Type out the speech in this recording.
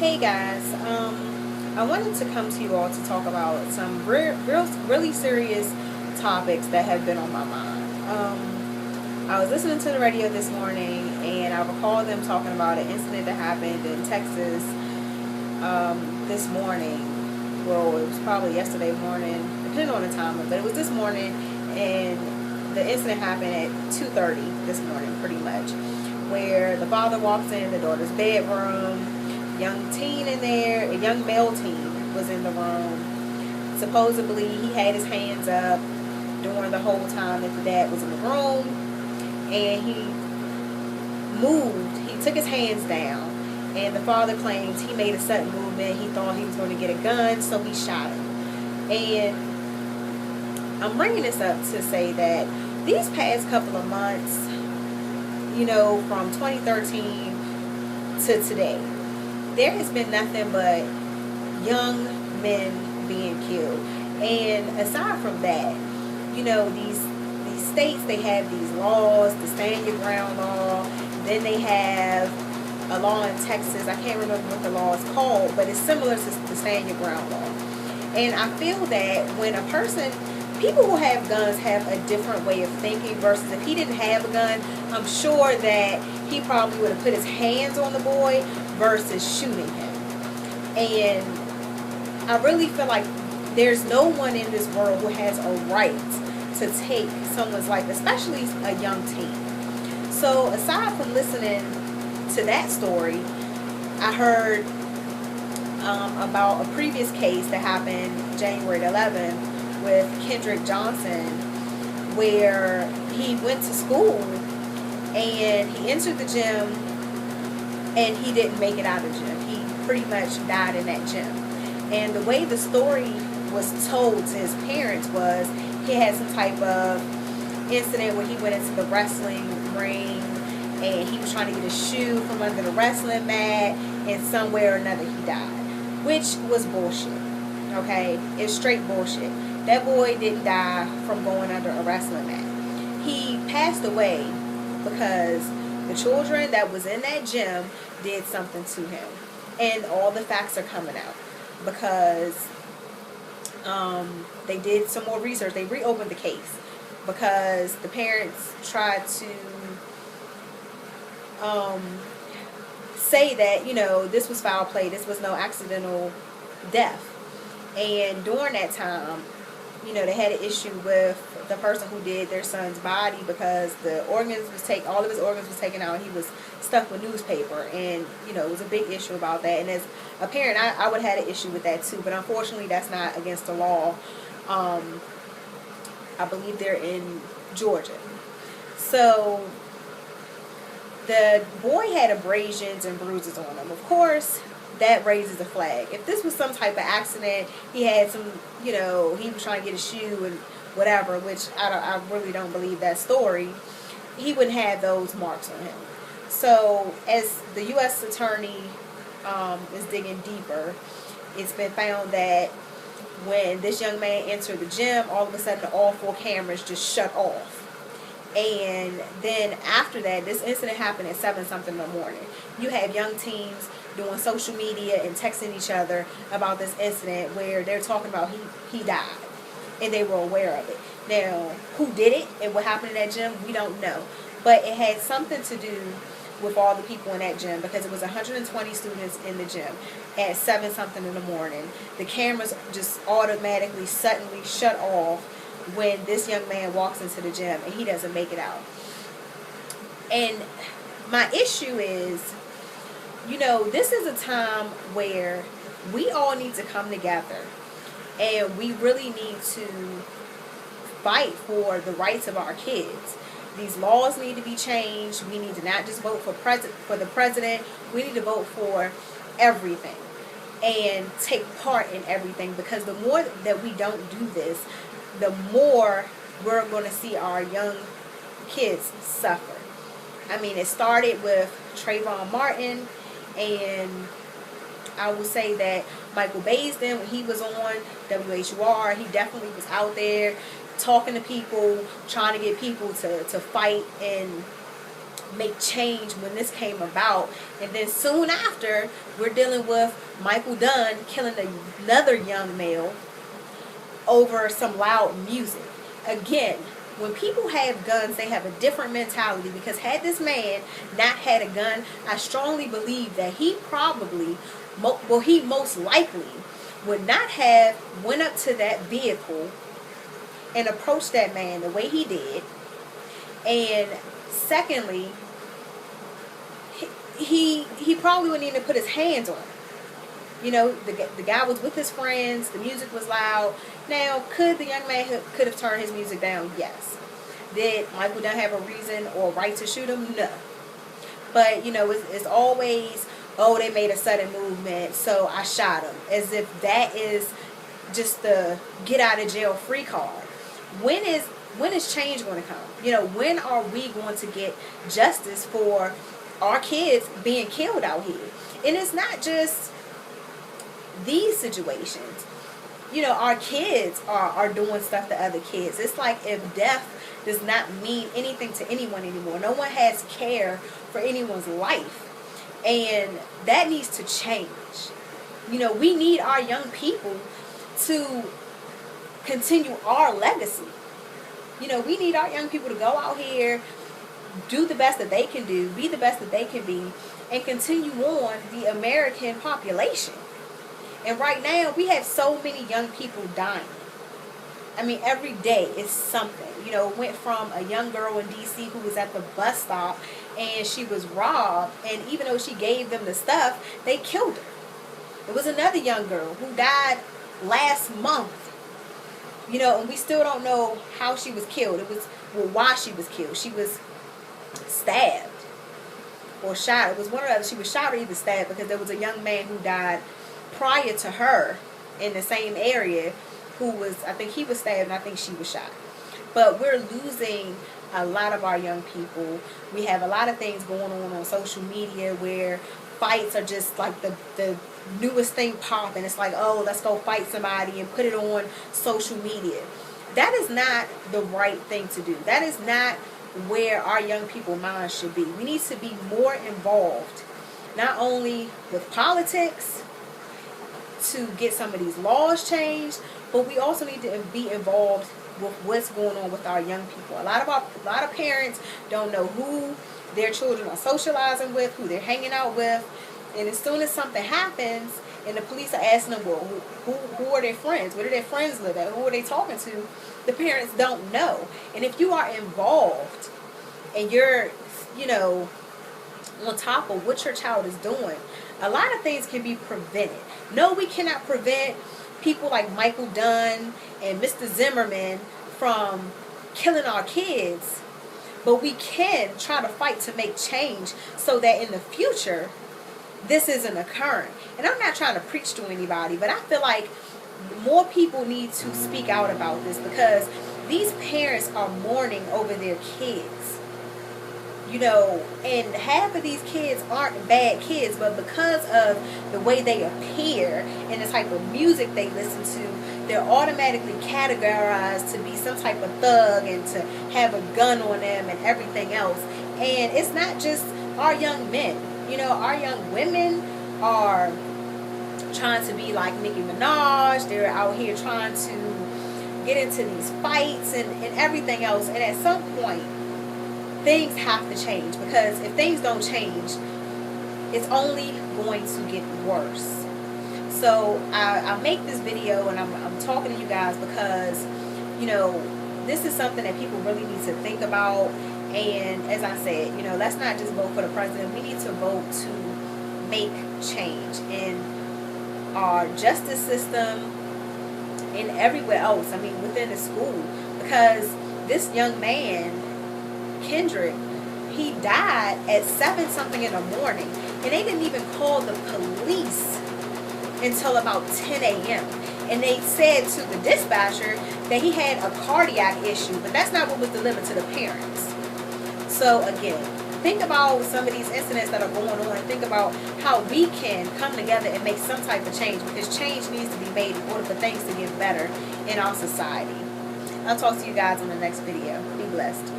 Hey guys, I wanted to come to you all to talk about some really serious topics that have been on my mind. I was listening to the radio this morning and I recall them talking about an incident that happened in Texas this morning. Well, it was probably yesterday morning, depending on the time, but it was this morning, and the incident happened at 2:30 this morning, pretty much, where the father walks in the daughter's bedroom. Young teen in there, a young male teen was in the room. Supposedly, he had his hands up during the whole time that the dad was in the room, and he moved. He took his hands down, and the father claims he made a sudden movement. He thought he was going to get a gun, so he shot him. And I'm bringing this up to say that these past couple of months, from 2013 to today, there has been nothing but young men being killed. And aside from that, these states, they have these laws, the stand your ground law. Then they have a law in Texas. I can't remember what the law is called, but it's similar to the stand your ground law. And I feel that when people who have guns have a different way of thinking versus if he didn't have a gun, I'm sure that he probably would have put his hands on the boy versus shooting him. And I really feel like there's no one in this world who has a right to take someone's life, especially a young teen. So aside from listening to that story, I heard about a previous case that happened January 11th with Kendrick Johnson, where he went to school and he entered the gym and he didn't make it out of the gym. He pretty much died in that gym. And the way the story was told to his parents was he had some type of incident where he went into the wrestling ring and he was trying to get a shoe from under the wrestling mat, and somewhere or another he died, which was bullshit. Okay, it's straight bullshit. That boy didn't die from going under a wrestling mat. He passed away because the children that was in that gym did something to him. And all the facts are coming out because they did some more research. They reopened the case because the parents tried to say that, this was foul play. This was no accidental death. And during that time, they had an issue with the person who did their son's body because all of his organs was taken out and he was stuffed with newspaper, and it was a big issue about that. And as a parent, I would have had an issue with that too, but unfortunately that's not against the law. I believe they're in Georgia. So the boy had abrasions and bruises on him. Of course, that raises a flag. If this was some type of accident, he had some, he was trying to get a shoe and whatever, which I really don't believe that story, he wouldn't have those marks on him. So as the U.S. attorney is digging deeper, it's been found that when this young man entered the gym, all of a sudden all 4 cameras just shut off. And then after that, this incident happened at 7 something in the morning. You have young teens doing social media and texting each other about this incident where they're talking about he died and they were aware of it. Now, who did it and what happened in that gym, we don't know. But it had something to do with all the people in that gym because it was 120 students in the gym at 7 something in the morning. The cameras just automatically, suddenly shut off when this young man walks into the gym and he doesn't make it out. And my issue is, this is a time where we all need to come together and we really need to fight for the rights of our kids. These laws need to be changed. We need to not just vote for the president. We need to vote for everything and take part in everything, because the more that we don't do this, the more we're going to see our young kids suffer. I mean, it started with Trayvon Martin, and I will say that Michael Baisden, when he was on WHUR, he definitely was out there talking to people, trying to get people to fight and make change when this came about. And then soon after, we're dealing with Michael Dunn killing another young male over some loud music. Again, when people have guns, they have a different mentality, because had this man not had a gun, I strongly believe that he probably, he most likely would not have went up to that vehicle and approached that man the way he did. And secondly, he probably wouldn't even put his hands on him. You know, the guy was with his friends, the music was loud. Now, could the young man could have turned his music down? Yes. Did Michael Dunn have a reason or right to shoot him? No. But, you know, it's always, oh, they made a sudden movement, so I shot him. As if that is just the get out of jail free card. When is change going to come? You know, when are we going to get justice for our kids being killed out here? And it's not just these situations. You know, our kids are doing stuff to other kids. It's like if death does not mean anything to anyone anymore. No one has care for anyone's life. And that needs to change. You know, we need our young people to continue our legacy. You know, we need our young people to go out here, do the best that they can do, be the best that they can be, and continue on the American population. And right now, we have so many young people dying. I mean, every day is something. You know, it went from a young girl in D.C. who was at the bus stop and she was robbed, and even though she gave them the stuff, they killed her. There was another young girl who died last month. You know, and we still don't know how she was killed. It was, well, why she was killed. She was stabbed or shot. It was one or the other. She was shot or either stabbed, because there was a young man who died prior to her in the same area who was, I think he was stabbed and I think she was shot. But we're losing a lot of our young people. We have a lot of things going on social media where fights are just like the newest thing popping. It's like, oh, let's go fight somebody and put it on social media. That is not the right thing to do. That is not where our young people minds should be. We need to be more involved, not only with politics to get some of these laws changed, but we also need to be involved with what's going on with our young people. A lot of parents don't know who their children are socializing with, who they're hanging out with, and as soon as something happens and the police are asking them, well, who are their friends? Where do their friends live at? Who are they talking to? The parents don't know. And if you are involved and you're, you know, on top of what your child is doing, a lot of things can be prevented. No, we cannot prevent people like Michael Dunn and Mr. Zimmerman from killing our kids, but we can try to fight to make change so that in the future this isn't occurring. And I'm not trying to preach to anybody, but I feel like more people need to speak out about this, because these parents are mourning over their kids. You know, and half of these kids aren't bad kids, but because of the way they appear and the type of music they listen to, they're automatically categorized to be some type of thug and to have a gun on them and everything else. And it's not just our young men. You know, our young women are trying to be like Nicki Minaj. They're out here trying to get into these fights and everything else. And at some point, things have to change, because if things don't change, it's only going to get worse. So I make this video and I'm talking to you guys because, you know, this is something that people really need to think about. And as I said, you know, let's not just vote for the president. We need to vote to make change in our justice system and everywhere else. I mean, within the school, because this young man, Kendrick, he died at 7-something in the morning, and they didn't even call the police until about 10 a.m. And they said to the dispatcher that he had a cardiac issue, but that's not what was delivered to the parents. So again, think about some of these incidents that are going on, and think about how we can come together and make some type of change, because change needs to be made in order for things to get better in our society. I'll talk to you guys in the next video. Be blessed.